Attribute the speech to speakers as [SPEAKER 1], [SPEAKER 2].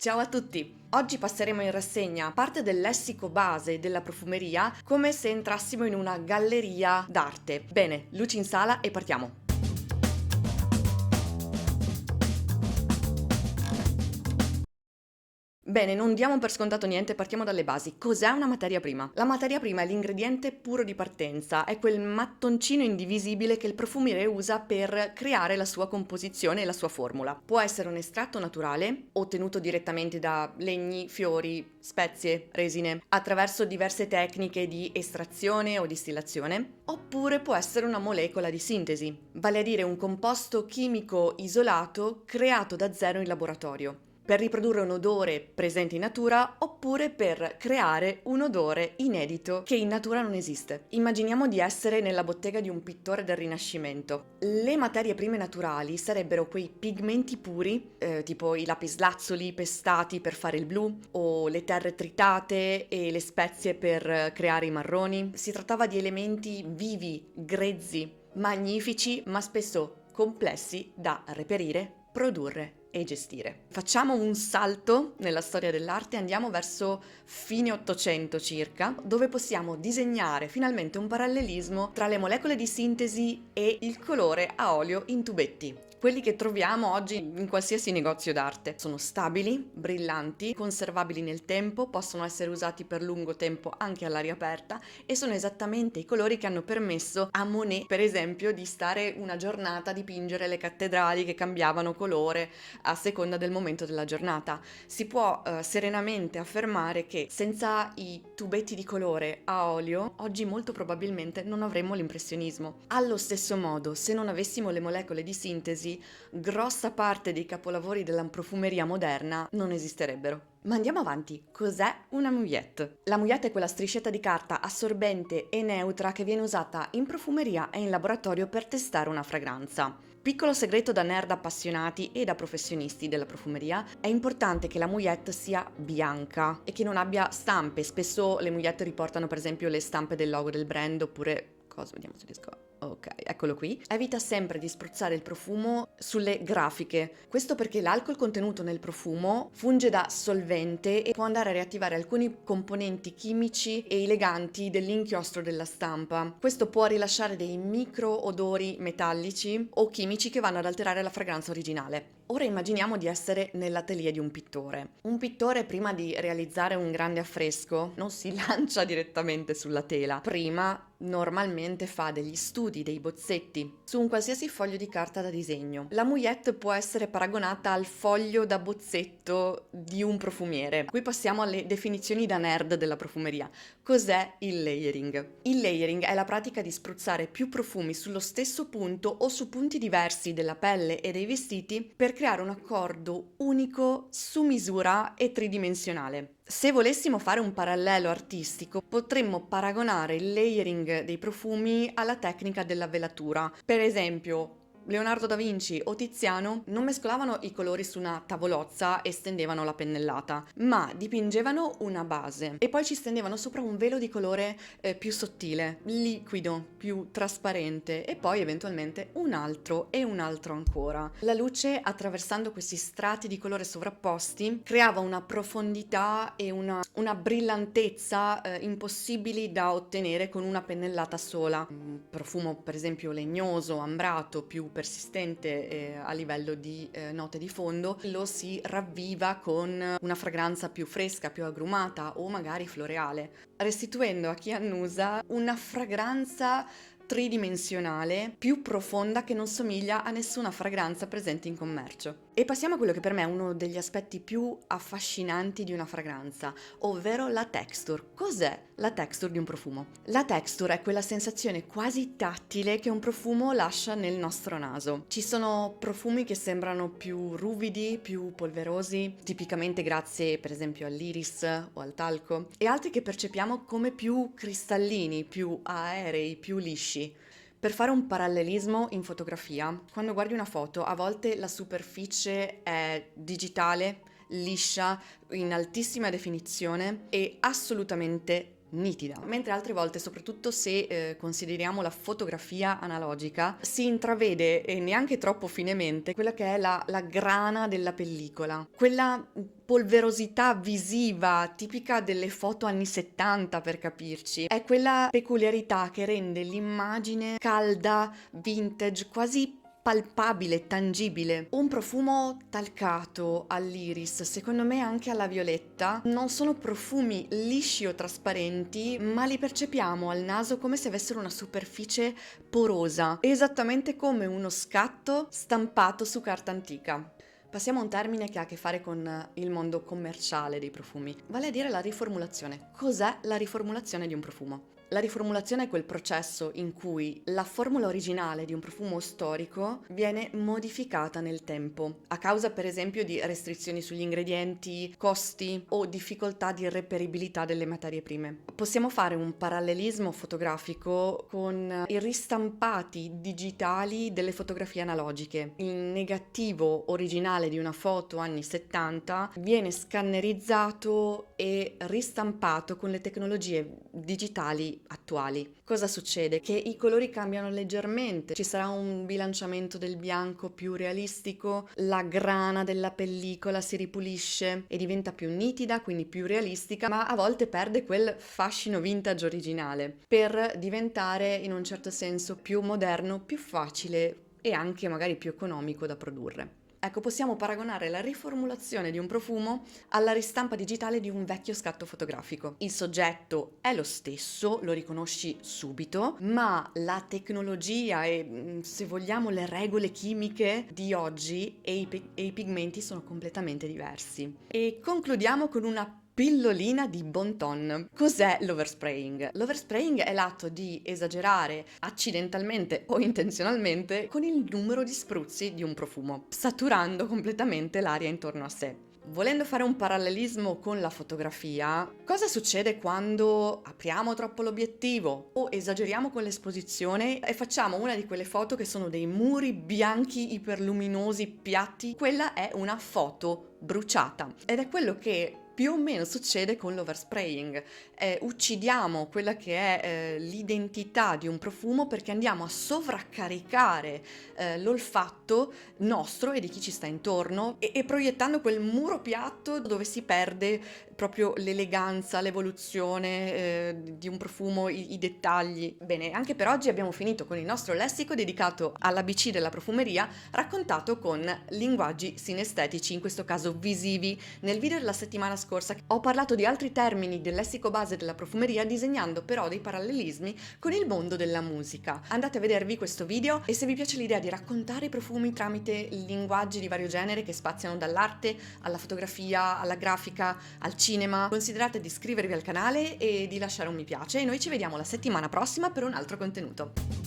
[SPEAKER 1] Ciao a tutti! Oggi passeremo in rassegna parte del lessico base della profumeria come se entrassimo in una galleria d'arte. Bene, luci in sala e partiamo! Bene, non diamo per scontato niente, partiamo dalle basi. Cos'è una materia prima? La materia prima è l'ingrediente puro di partenza, è quel mattoncino indivisibile che il profumiere usa per creare la sua composizione e la sua formula. Può essere un estratto naturale, ottenuto direttamente da legni, fiori, spezie, resine, attraverso diverse tecniche di estrazione o distillazione, oppure può essere una molecola di sintesi, vale a dire un composto chimico isolato creato da zero in laboratorio per riprodurre un odore presente in natura oppure per creare un odore inedito che in natura non esiste. Immaginiamo di essere nella bottega di un pittore del Rinascimento. Le materie prime naturali sarebbero quei pigmenti puri, tipo i lapislazzuli pestati per fare il blu o le terre tritate e le spezie per creare i marroni. Si trattava di elementi vivi, grezzi, magnifici, ma spesso complessi da reperire, produrre e gestire. Facciamo un salto nella storia dell'arte e andiamo verso fine 800 circa, dove possiamo disegnare finalmente un parallelismo tra le molecole di sintesi e il colore a olio in tubetti. Quelli che troviamo oggi in qualsiasi negozio d'arte. Sono stabili, brillanti, conservabili nel tempo, possono essere usati per lungo tempo anche all'aria aperta e sono esattamente i colori che hanno permesso a Monet, per esempio, di stare una giornata a dipingere le cattedrali che cambiavano colore a seconda del momento della giornata. Si può serenamente affermare che senza i tubetti di colore a olio, oggi molto probabilmente non avremmo l'impressionismo. Allo stesso modo, se non avessimo le molecole di sintesi, grossa parte dei capolavori della profumeria moderna non esisterebbero. Ma andiamo avanti. Cos'è una mouillette? La mouillette è quella striscetta di carta assorbente e neutra che viene usata in profumeria e in laboratorio per testare una fragranza. Piccolo segreto da nerd appassionati e da professionisti della profumeria, è importante che la mouillette sia bianca e che non abbia stampe. Spesso le mouillette riportano per esempio le stampe del logo del brand oppure... Vediamo se riesco. Ok, eccolo qui. Evita sempre di spruzzare il profumo sulle grafiche. Questo perché l'alcol contenuto nel profumo funge da solvente e può andare a riattivare alcuni componenti chimici e eleganti dell'inchiostro della stampa. Questo può rilasciare dei micro odori metallici o chimici che vanno ad alterare la fragranza originale. Ora immaginiamo di essere nell'atelier di un pittore. Un pittore, prima di realizzare un grande affresco, non si lancia direttamente sulla tela. Prima normalmente fa degli studi, dei bozzetti, su un qualsiasi foglio di carta da disegno. La mouillette può essere paragonata al foglio da bozzetto di un profumiere. Qui passiamo alle definizioni da nerd della profumeria. Cos'è il layering? Il layering è la pratica di spruzzare più profumi sullo stesso punto o su punti diversi della pelle e dei vestiti per creare un accordo unico su misura e tridimensionale. Se volessimo fare un parallelo artistico, potremmo paragonare il layering dei profumi alla tecnica della velatura. Per esempio, Leonardo da Vinci o Tiziano non mescolavano i colori su una tavolozza e stendevano la pennellata, ma dipingevano una base e poi ci stendevano sopra un velo di colore più sottile, liquido, più trasparente e poi eventualmente un altro e un altro ancora. La luce, attraversando questi strati di colore sovrapposti, creava una profondità e una brillantezza impossibili da ottenere con una pennellata sola. Un profumo per esempio legnoso, ambrato, più persistente a livello di note di fondo, lo si ravviva con una fragranza più fresca, più agrumata o magari floreale, restituendo a chi annusa una fragranza tridimensionale più profonda che non somiglia a nessuna fragranza presente in commercio. E passiamo a quello che per me è uno degli aspetti più affascinanti di una fragranza, ovvero la texture. Cos'è la texture di un profumo? La texture è quella sensazione quasi tattile che un profumo lascia nel nostro naso. Ci sono profumi che sembrano più ruvidi, più polverosi, tipicamente grazie per esempio all'iris o al talco, e altri che percepiamo come più cristallini, più aerei, più lisci. Per fare un parallelismo in fotografia, quando guardi una foto, a volte la superficie è digitale, liscia, in altissima definizione e assolutamente nitida, mentre altre volte, soprattutto se consideriamo la fotografia analogica, si intravede, e neanche troppo finemente, quella che è la grana della pellicola, quella polverosità visiva tipica delle foto anni 70, per capirci. È quella peculiarità che rende l'immagine calda, vintage, quasi palpabile, tangibile. Un profumo talcato all'iris, secondo me anche alla violetta, non sono profumi lisci o trasparenti, ma li percepiamo al naso come se avessero una superficie porosa, esattamente come uno scatto stampato su carta antica. Passiamo a un termine che ha a che fare con il mondo commerciale dei profumi, vale a dire la riformulazione. Cos'è la riformulazione di un profumo? La riformulazione è quel processo in cui la formula originale di un profumo storico viene modificata nel tempo, a causa per esempio di restrizioni sugli ingredienti, costi o difficoltà di reperibilità delle materie prime. Possiamo fare un parallelismo fotografico con i ristampati digitali delle fotografie analogiche. Il negativo originale di una foto anni 70 viene scannerizzato e ristampato con le tecnologie digitali attuali. Cosa succede? Che i colori cambiano leggermente, ci sarà un bilanciamento del bianco più realistico, la grana della pellicola si ripulisce e diventa più nitida, quindi più realistica, ma a volte perde quel fascino vintage originale per diventare in un certo senso più moderno, più facile e anche magari più economico da produrre. Ecco, possiamo paragonare la riformulazione di un profumo alla ristampa digitale di un vecchio scatto fotografico. Il soggetto è lo stesso, lo riconosci subito, ma la tecnologia e, se vogliamo, le regole chimiche di oggi e i pigmenti sono completamente diversi. E concludiamo con una pillolina di bon ton. Cos'è l'overspraying? L'overspraying è l'atto di esagerare accidentalmente o intenzionalmente con il numero di spruzzi di un profumo, saturando completamente l'aria intorno a sé. Volendo fare un parallelismo con la fotografia, cosa succede quando apriamo troppo l'obiettivo o esageriamo con l'esposizione e facciamo una di quelle foto che sono dei muri bianchi iperluminosi, piatti? Quella è una foto bruciata ed è quello che più o meno succede con l'overspraying. Uccidiamo quella che è l'identità di un profumo perché andiamo a sovraccaricare l'olfatto nostro e di chi ci sta intorno e proiettando quel muro piatto dove si perde proprio l'eleganza, l'evoluzione di un profumo, i dettagli. Bene, anche per oggi abbiamo finito con il nostro lessico dedicato all'ABC della profumeria, raccontato con linguaggi sinestetici, in questo caso visivi. Nel video della settimana scorsa ho parlato di altri termini del lessico base della profumeria, disegnando però dei parallelismi con il mondo della musica. Andate a vedervi questo video e se vi piace l'idea di raccontare i profumi tramite linguaggi di vario genere che spaziano dall'arte alla fotografia, alla grafica, al cinema, considerate di iscrivervi al canale e di lasciare un mi piace e noi ci vediamo la settimana prossima per un altro contenuto.